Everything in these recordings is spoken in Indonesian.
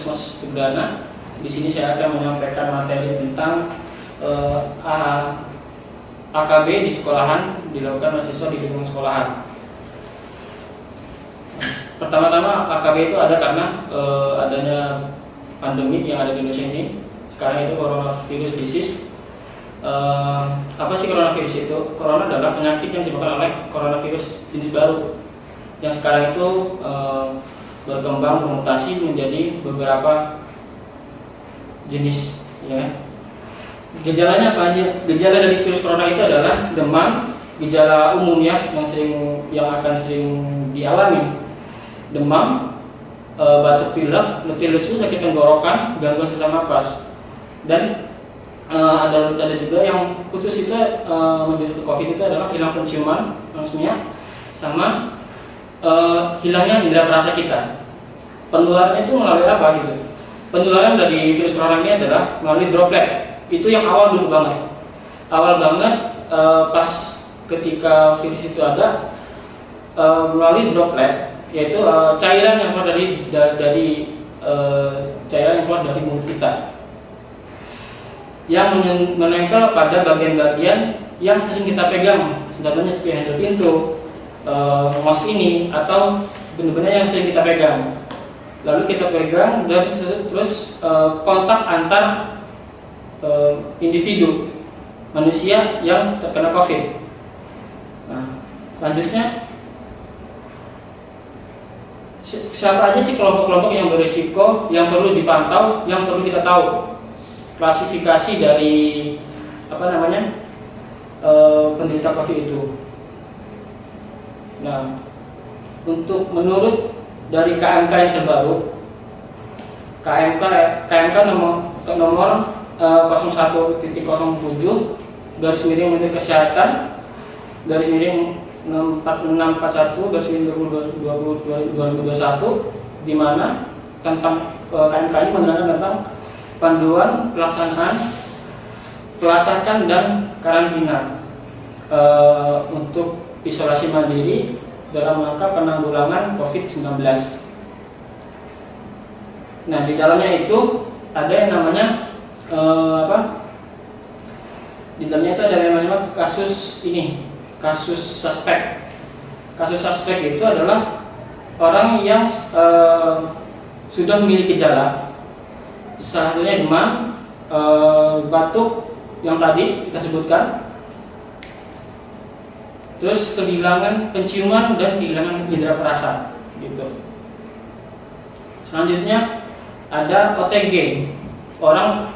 Puskesmas Sugdana. Di sini saya akan menyampaikan materi tentang AKB di sekolahan dilakukan mahasiswa di lingkungan sekolahan. Pertama-tama AKB itu ada karena adanya pandemi yang ada di Indonesia ini. Sekarang itu coronavirus disease. Apa sih coronavirus itu? Corona adalah penyakit yang disebabkan oleh coronavirus jenis baru yang sekarang itu berkembang bermutasi menjadi beberapa jenis, ya. Gejalanya apa aja? Gejala dari virus corona itu adalah demam, gejala umumnya yang akan sering dialami, demam, batuk pilek, letih lesu, sakit tenggorokan, gangguan sesak napas. Dan ada juga yang khusus itu menderita COVID itu adalah hilang penciuman maksudnya, sama hilangnya indera perasa kita. Penularannya itu melalui apa gitu? Penularan dari virus corona ini adalah melalui droplet. Itu yang awal dulu banget. Awal banget pas ketika virus itu ada melalui droplet, yaitu cairan yang keluar dari cairan yang keluar dari mulut kita, yang menempel pada bagian-bagian yang sering kita pegang, contohnya seperti handle pintu, mouse ini, atau benda-benda yang sering kita pegang. Lalu kita pegang dan terus kontak antar individu manusia yang terkena COVID. Nah, selanjutnya siapa aja sih kelompok-kelompok yang berisiko, yang perlu dipantau, yang perlu kita tahu? Klasifikasi dari penderita COVID itu. Nah, menurut dari KMK yang terbaru, KMK nomor 01.07 garis miring Menteri Kesehatan garis miring 641 garis miring 2021, di mana tentang KMK ini menerangkan tentang panduan pelaksanaan pelacakan dan karantina untuk isolasi mandiri dalam rangka penanggulangan COVID-19. Nah, di dalamnya itu ada yang namanya di dalamnya itu ada yang namanya kasus suspek. Kasus suspek itu adalah orang yang sudah memiliki gejala, salah satunya demam, batuk yang tadi kita sebutkan, terus kehilangan penciuman dan kehilangan indera perasa, gitu. Selanjutnya ada OTG, orang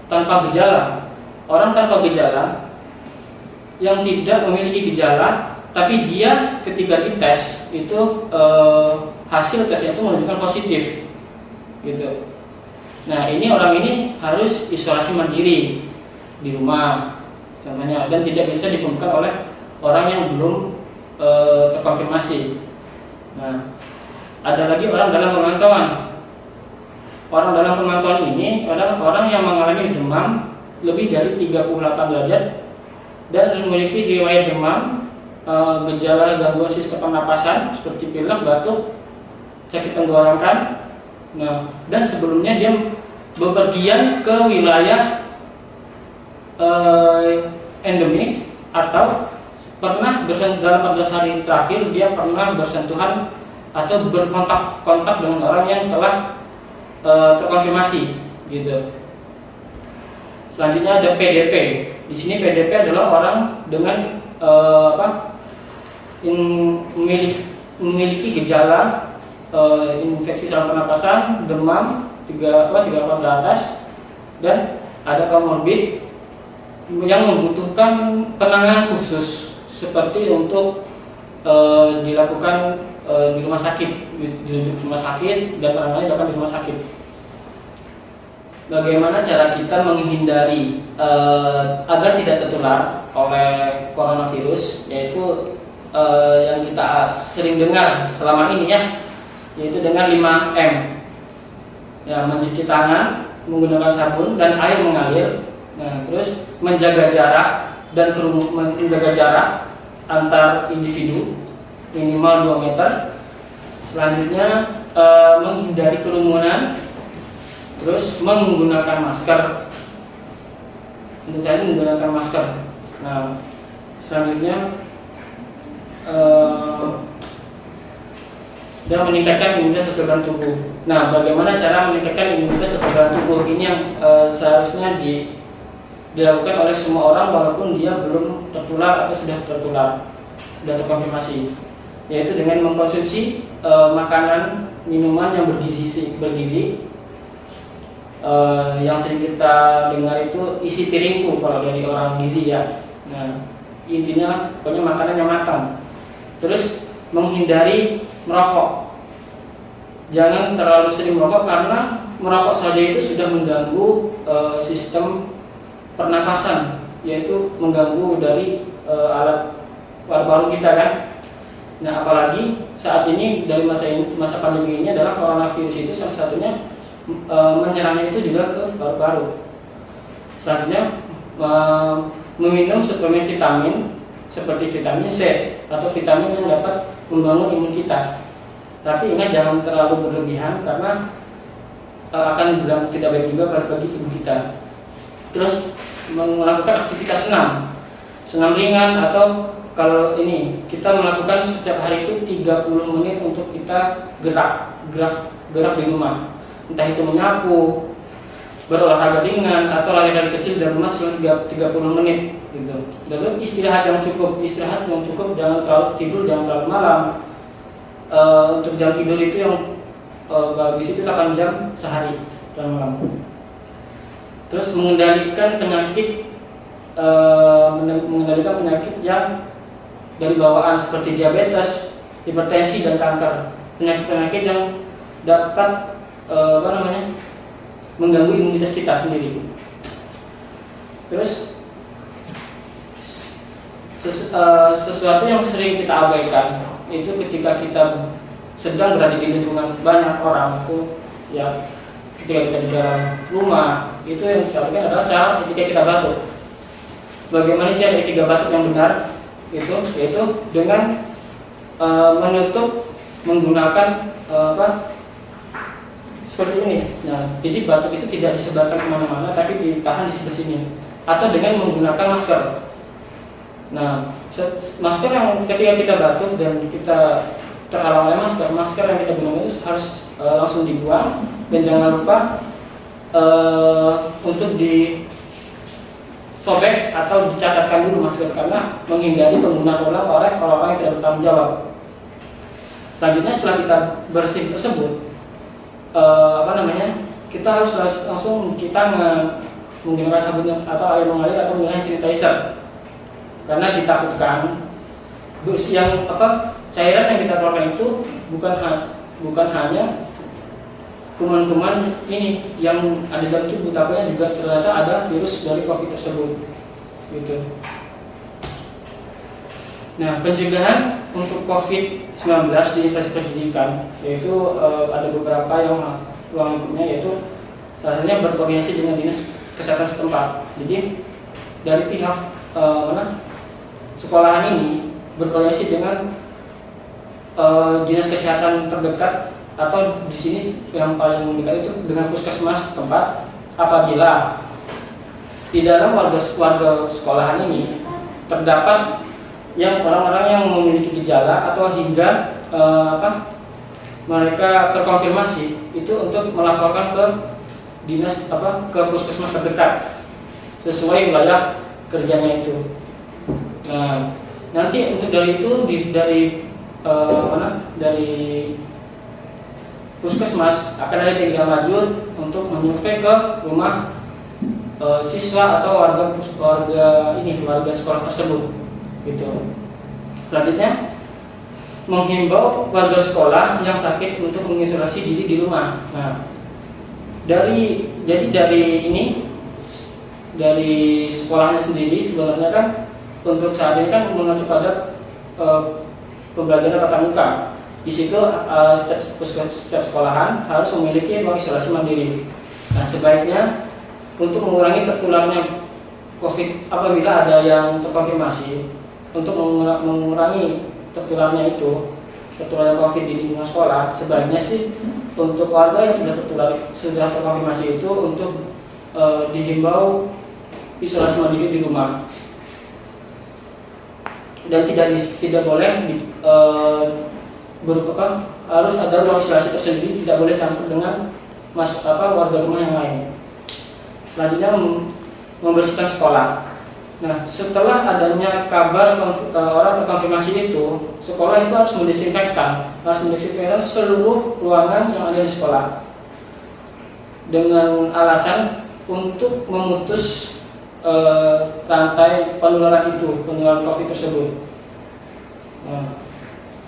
tanpa gejala. Orang tanpa gejala yang tidak memiliki gejala, tapi dia ketika dites itu hasil tesnya itu menunjukkan positif, gitu. Nah, orang ini harus isolasi mandiri di rumah, contohnya, dan tidak bisa ditemukan oleh orang yang belum terkonfirmasi. Nah, ada lagi orang dalam pemantauan. Orang dalam pemantauan ini adalah orang yang mengalami demam lebih dari 38 derajat dan memiliki riwayat demam, gejala gangguan sistem pernapasan seperti pilek, batuk, sakit tenggorokan. Nah, dan sebelumnya dia bepergian ke wilayah endemis atau pernah dalam 14 hari terakhir dia pernah bersentuhan atau berkontak dengan orang yang telah terkonfirmasi, gitu. Selanjutnya ada PDP. Di sini PDP adalah orang dengan memiliki gejala infeksi saluran pernapasan, demam 38 ke atas, dan ada komorbid yang membutuhkan penanganan khusus seperti untuk dilakukan di rumah sakit, dan penanganannya dilakukan di rumah sakit. Bagaimana cara kita menghindari agar tidak tertular oleh coronavirus, yaitu yang kita sering dengar selama ini, yaitu dengan 5M. Ya, mencuci tangan menggunakan sabun dan air mengalir. Nah, terus menjaga jarak menjaga jarak antar individu minimal 2 meter. Selanjutnya menghindari kerumunan terus menggunakan masker, untuk tadi menggunakan masker. Nah, selanjutnya dan meningkatkan imunitas kekebalan tubuh. Nah, bagaimana cara meningkatkan imunitas kekebalan tubuh? Ini yang seharusnya dilakukan oleh semua orang walaupun dia belum tertular atau sudah tertular, sudah terkonfirmasi, yaitu dengan mengkonsumsi makanan, minuman yang bergizi. Yang sering kita dengar itu isi piringku kalau dari orang gizi ya. Nah, intinya pokoknya makanan yang matang. Terus menghindari merokok. Jangan terlalu sering merokok karena merokok saja itu sudah mengganggu sistem pernapasan, yaitu mengganggu dari alat paru-paru kita kan. Nah, apalagi saat ini dari masa pandemi ini adalah coronavirus itu salah satunya menyerangnya itu juga ke paru-paru. Selanjutnya meminum suplemen vitamin seperti vitamin C atau vitamin yang dapat membangun imun kita. Tapi ingat jangan terlalu berlebihan karena akan berdampak tidak baik juga bagi tubuh kita. Terus melakukan aktivitas senam ringan, atau kalau ini kita melakukan setiap hari itu 30 menit untuk kita gerak di rumah. Entah itu menyapu, berolahraga ringan, atau lari-lari kecil dari rumah selama 30 menit gitu. Dan istirahat yang cukup, jangan terlalu tidur, jangan terlalu malam. Untuk jam tidur itu yang bagus itu 8 jam sehari dalam malam. Terus mengendalikan penyakit yang dari bawaan seperti diabetes, hipertensi, dan kanker. Penyakit-penyakit yang dapat mengganggu imunitas kita sendiri. Terus sesuatu yang sering kita abaikan itu ketika kita sedang berada di lingkungan banyak orang itu ya, ketika kita di dalam rumah itu yang kita lakukan adalah cara ketika kita batuk. Bagaimana sih etika batuk yang benar? Yaitu dengan menutup menggunakan seperti ini. Nah, jadi batuk itu tidak disebarkan kemana-mana, tapi ditahan di sebelah sini, atau dengan menggunakan masker. Nah, masker yang ketika kita batuk dan kita terhalang oleh masker yang kita gunakan itu harus langsung dibuang, dan jangan lupa untuk disobek atau dicatatkan dulu masker karena menghindari penggunaan ulang oleh orang-orang yang tidak bertanggung jawab. Selanjutnya setelah kita bersih tersebut, kita harus langsung mencuci tangan menggunakan sabun atau air mengalir atau menggunakan sanitizer, karena ditakutkan cairan yang kita keluarkan itu bukan hanya kuman-kuman ini yang ada dalam tubuh, tapi juga ternyata ada virus dari COVID tersebut gitu. Nah, pencegahan untuk COVID-19 di instansi pendidikan yaitu ada beberapa yang ruang lingkupnya, yaitu salah satunya berkoordinasi dengan dinas kesehatan setempat. Jadi dari pihak sekolahan ini berkoordinasi dengan dinas kesehatan terdekat, atau di sini yang paling dekat itu dengan puskesmas tempat. Apabila di dalam warga sekolahan ini terdapat yang orang-orang yang memiliki gejala atau hingga mereka terkonfirmasi, itu untuk melaporkan ke dinas ke puskesmas terdekat sesuai wilayah kerjanya itu. Nah, nanti untuk dari itu dari puskesmas akan ada tindak lanjut untuk menyurvei ke rumah siswa atau warga sekolah tersebut gitu. Selanjutnya menghimbau warga sekolah yang sakit untuk mengisolasi diri di rumah. Nah, dari sekolahnya sendiri sebenarnya kan untuk saat ini kan mengacu pada pembelajaran tatap muka. Di situ setiap sekolahan harus memiliki ruang isolasi mandiri. Nah, sebaiknya untuk mengurangi tertularnya COVID apabila ada yang terkonfirmasi, untuk mengurangi tertularnya COVID di lingkungan sekolah, sebaiknya sih untuk warga yang sudah terkonfirmasi itu untuk dihimbau isolasi mandiri di rumah, dan tidak boleh harus ada ruang isolasi tersendiri, tidak boleh campur dengan warga rumah yang lain. Selanjutnya membersihkan sekolah. Nah, setelah adanya kabar orang terkonfirmasi itu, sekolah itu harus mendesinfektan seluruh ruangan yang ada di sekolah dengan alasan untuk memutus rantai penularan COVID tersebut. Nah,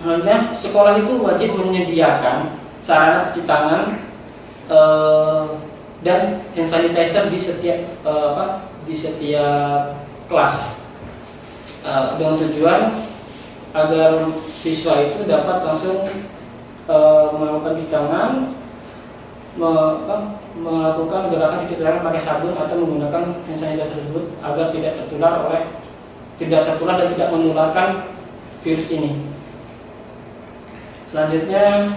hanya sekolah itu wajib menyediakan sarana cuci tangan dan hand sanitizer di setiap kelas, dengan tujuan agar siswa itu dapat langsung melakukan cuci tangan, melakukan gerakan cuci tangan pakai sabun atau menggunakan hand sanitizer tersebut agar tidak tertular dan tidak menularkan virus ini. Selanjutnya,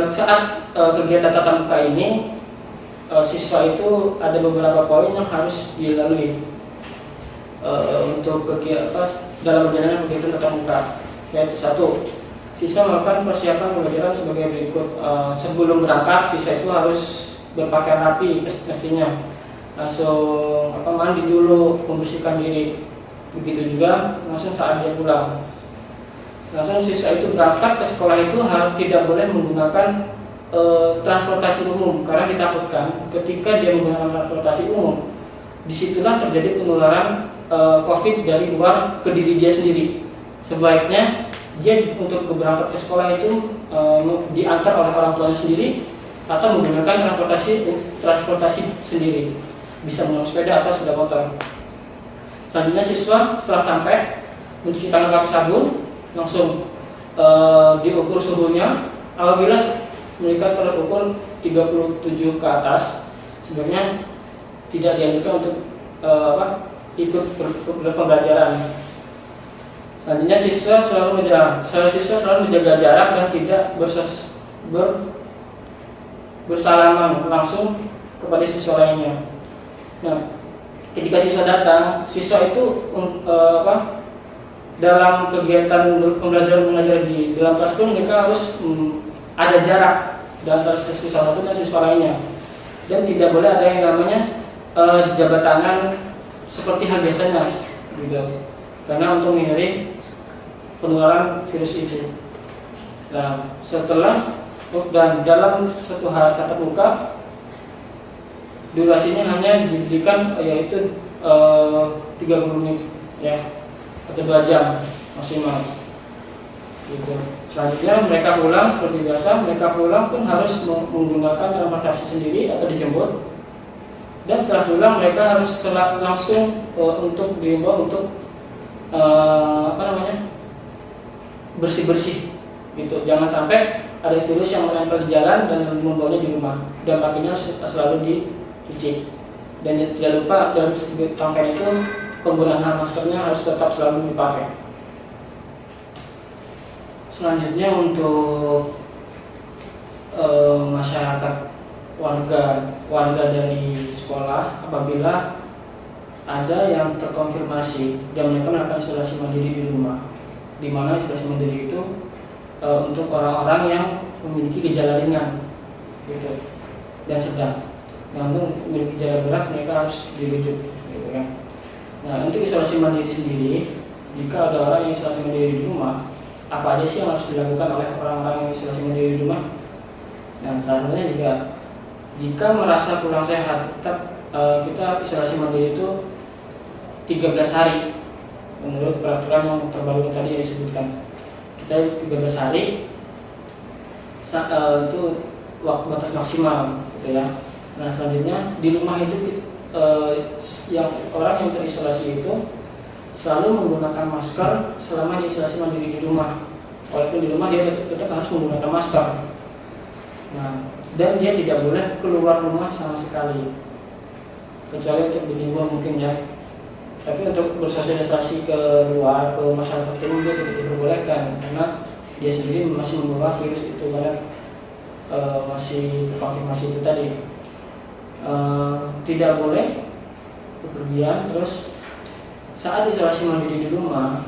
saat kegiatan tatap muka ini, siswa itu ada beberapa poin yang harus dilalui untuk dalam perjalanan kegiatan tatap muka, yaitu 1. Siswa melakukan persiapan pembelajaran sebagai berikut. Sebelum berangkat, siswa itu harus berpakaian rapi mestinya, langsung mandi dulu, membersihkan diri. Begitu juga langsung saat dia pulang. Langsung siswa itu berangkat ke sekolah itu tidak boleh menggunakan transportasi umum, karena ditakutkan ketika dia menggunakan transportasi umum, disitulah terjadi penularan COVID dari luar ke diri dia sendiri. Sebaiknya dia untuk berangkat ke sekolah itu diantar oleh orang tuanya sendiri atau menggunakan transportasi sendiri, bisa menggunakan sepeda atau sepeda motor. Selanjutnya, siswa setelah sampai mencuci tangan pakai sabun, langsung diukur suhunya. Apabila mereka terukur 37 ke atas, sebenarnya tidak dianjurkan untuk ikut pembelajaran. Selanjutnya, siswa selalu menjaga jarak dan tidak bersalaman langsung kepada siswa lainnya. Nah, ketika siswa datang, siswa itu dalam kegiatan pembelajaran mengajar di dalam kelas pun mereka harus ada jarak antara siswa satu dan siswa lainnya, dan tidak boleh ada yang namanya jabat tangan seperti hal biasanya, gitu, karena untuk menghindari penularan virus itu. Nah, dan dalam satu hari tatap muka, durasinya hanya diberikan yaitu 30 menit ya, atau 2 jam maksimal, gitu. Selanjutnya mereka pulang seperti biasa. Mereka pulang pun harus menggunakan transportasi sendiri atau dijemput. Dan setelah pulang mereka harus langsung untuk diimbau untuk bersih-bersih, gitu. Jangan sampai ada virus yang menempel di jalan dan membawanya di rumah. Dan paginya selalu dicuci. Dan tidak lupa dalam campaign itu penggunaan maskernya harus tetap selalu dipakai. Selanjutnya, untuk masyarakat warga dari sekolah, apabila ada yang terkonfirmasi dan mereka akan isolasi mandiri di rumah, di mana isolasi mandiri itu untuk orang-orang yang memiliki gejala ringan, gitu, dan sedang. Namun memiliki gejala berat mereka harus dirujuk, gitu kan. Nah, untuk isolasi mandiri sendiri, jika ada orang yang isolasi mandiri di rumah, apa aja sih yang harus dilakukan oleh orang-orang yang isolasi mandiri di rumah? Nah, salah satunya jika merasa kurang sehat, tetap kita isolasi mandiri itu 13 hari menurut peraturan yang terbaru tadi yang disebutkan. Kita 13 hari itu waktu batas maksimal, gitu ya. Nah, selanjutnya di rumah itu yang orang yang terisolasi itu selalu menggunakan masker selama diisolasi mandiri di rumah. Walaupun di rumah dia tetap harus menggunakan masker. Nah, dan dia tidak boleh keluar rumah sama sekali, kecuali untuk berjemur mungkin ya. Tapi untuk bersosialisasi ke luar, ke masyarakat umum dia tidak diperbolehkan, karena dia sendiri masih membawa virus itu karena masih terkonfirmasi itu tadi. Tidak boleh bepergian. Terus saat isolasi mandiri di rumah,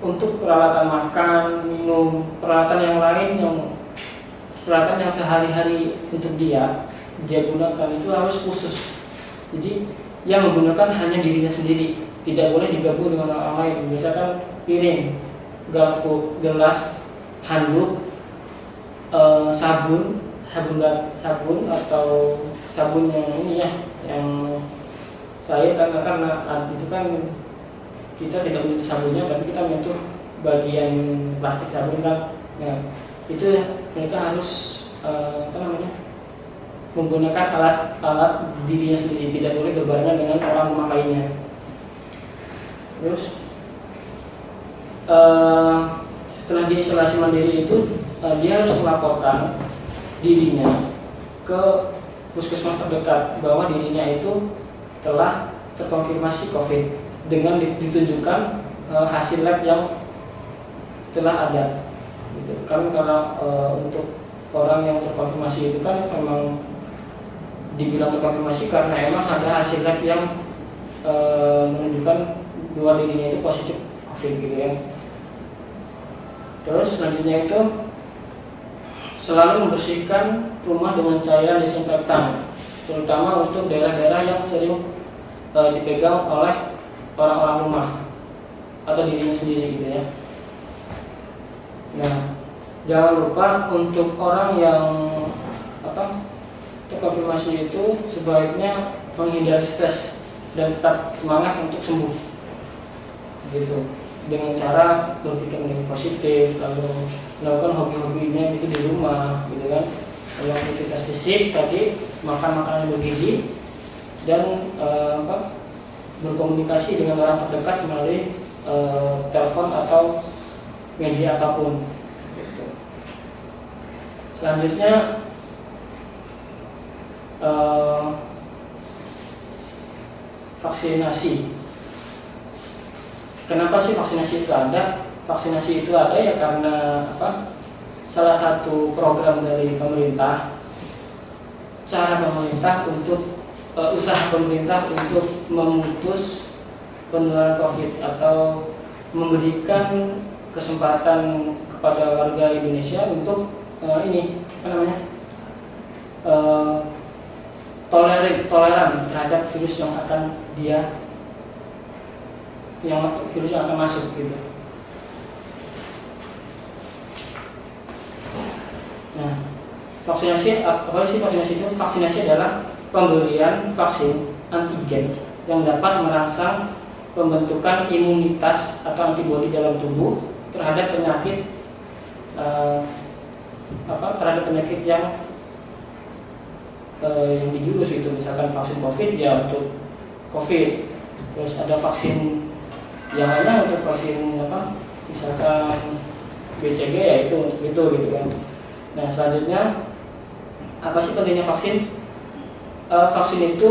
untuk peralatan makan, minum, peralatan yang lain peralatan yang sehari-hari untuk dia gunakan itu harus khusus. Jadi yang menggunakan hanya dirinya sendiri, tidak boleh digabung dengan orang lain. Misalkan piring, garpu, gelas, handuk, sabun atau sabun yang ini ya, yang cair, karena itu kan kita tidak menyentuh sabunnya, tapi kita menyentuh bagian plastik sabun kan. Nah, itu mereka harus menggunakan alat dirinya sendiri, tidak boleh berbarengan dengan orang rumah lainnya. Terus setelah diisolasi mandiri itu, dia harus melaporkan dirinya ke puskesmas terdekat bahwa dirinya itu telah terkonfirmasi COVID dengan ditunjukkan hasil lab yang telah ada. Gitu. Karena kalau untuk orang yang terkonfirmasi itu kan memang dibilang terkonfirmasi karena emang ada hasil lab yang menunjukkan bahwa dirinya itu positif COVID gitu ya. Terus selanjutnya itu selalu membersihkan rumah dengan cairan disinfektan, terutama untuk daerah-daerah yang sering dipegang oleh orang-orang rumah atau dirinya sendiri gitu ya. Nah, jangan lupa untuk orang yang terkonfirmasi itu sebaiknya menghindari stres dan tetap semangat untuk sembuh gitu, dengan cara berpikir negatif positif, lalu melakukan hobi-hobinya itu di rumah gitu kan, lalu aktivitas fisik tadi, makan makanan bergizi, dan berkomunikasi dengan orang terdekat melalui telepon atau media apapun gitu. Selanjutnya vaksinasi. Kenapa sih vaksinasi itu ada? Vaksinasi itu ada ya karena salah satu program dari pemerintah, cara pemerintah untuk usaha pemerintah untuk memutus penularan COVID atau memberikan kesempatan kepada warga Indonesia untuk toleran terhadap virus yang akan virus yang akan masuk gitu. Nah, vaksinasi apa sih vaksinasi itu? Vaksinasi adalah pemberian vaksin antigen yang dapat merangsang pembentukan imunitas atau antibodi dalam tubuh terhadap penyakit yang dijurus itu. Misalkan vaksin COVID ya untuk COVID, terus ada vaksin yang lainnya untuk vaksin misalkan BCG ya itu untuk itu gitu kan. Nah, selanjutnya apa sih pentingnya vaksin? Vaksin itu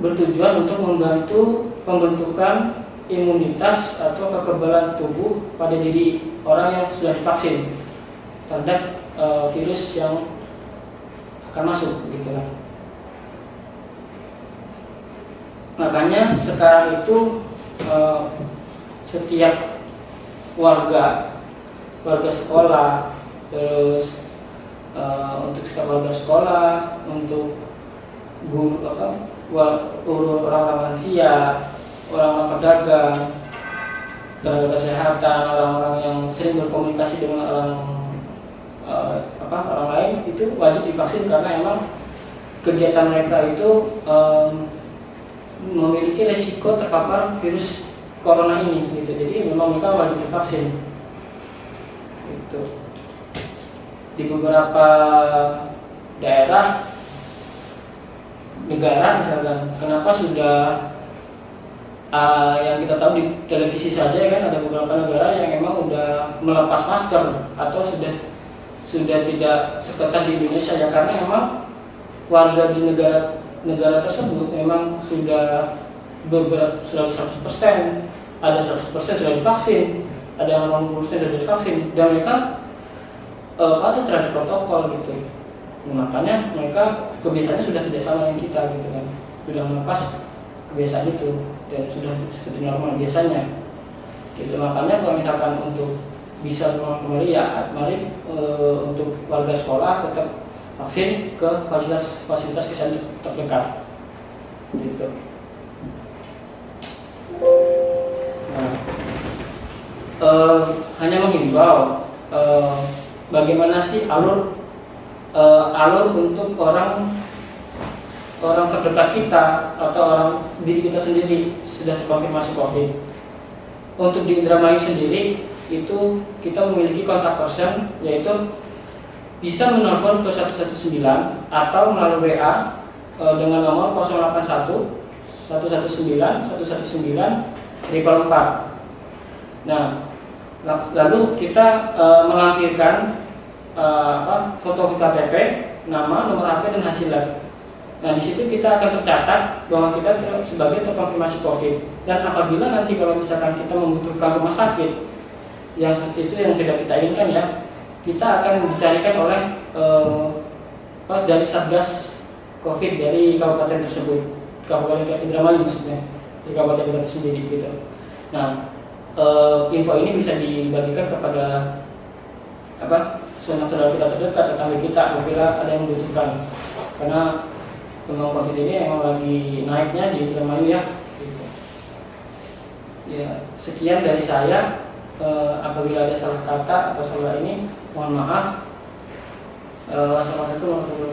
bertujuan untuk membantu pembentukan imunitas atau kekebalan tubuh pada diri orang yang sudah divaksin terhadap virus yang akan masuk gitu kan. Makanya sekarang itu setiap warga sekolah, terus untuk setiap warga sekolah, untuk guru orang-orang lansia, orang-orang pedagang, tenaga kesehatan, orang-orang yang sering berkomunikasi dengan orang lain itu wajib divaksin karena emang kegiatan mereka itu memiliki resiko terpapar virus corona ini gitu. Jadi memang mereka wajib divaksin. Gitu. Di beberapa daerah negara misalkan, kenapa sudah yang kita tahu di televisi saja kan ada beberapa negara yang memang udah melepas masker atau sudah tidak seketat di Indonesia ya, karena memang warga di negara tersebut memang sudah 100% ada 100% sudah divaksin, ada yang 80% sudah divaksin, dan mereka patuh terhadap protokol gitu. Makanya mereka kebiasaannya sudah tidak sama yang kita gitu kan, sudah melepas kebiasaan itu dan sudah seperti normal biasanya. Itu makanya kalau misalkan untuk bisa kembali ya, mari untuk warga sekolah tetap vaksin ke fasilitas kesehatan terdekat. Gitu. Nah, hanya menghimbau bagaimana sih alur untuk orang terdekat kita atau orang diri kita sendiri sudah terkonfirmasi COVID. Untuk di Indramayu sendiri itu kita memiliki kontak person, yaitu bisa menelpon ke 119 atau melalui WA dengan nomor 081 119 119 444. Nah, lalu kita melampirkan foto KTP, nama, nomor HP dan hasil lab. Nah, di situ kita akan tercatat bahwa kita sebagai terkonfirmasi COVID. Dan apabila nanti kalau misalkan kita membutuhkan rumah sakit yang seperti itu yang tidak kita inginkan ya, kita akan dicarikan oleh dari Satgas COVID dari kabupaten tersebut, Kabupaten Indramayu maksudnya, di kabupaten itu sendiri gitu. Nah, info ini bisa dibagikan kepada saudara kita terdekat, tetangga kita apabila ada yang membutuhkan. Karena memang COVID ini emang lagi naiknya di Indramayu ya. Gitu. Ya, sekian dari saya. Apabila ada salah kata atau salah ini, mohon maaf. Wassalamualaikum warahmatullahi wabarakatuh.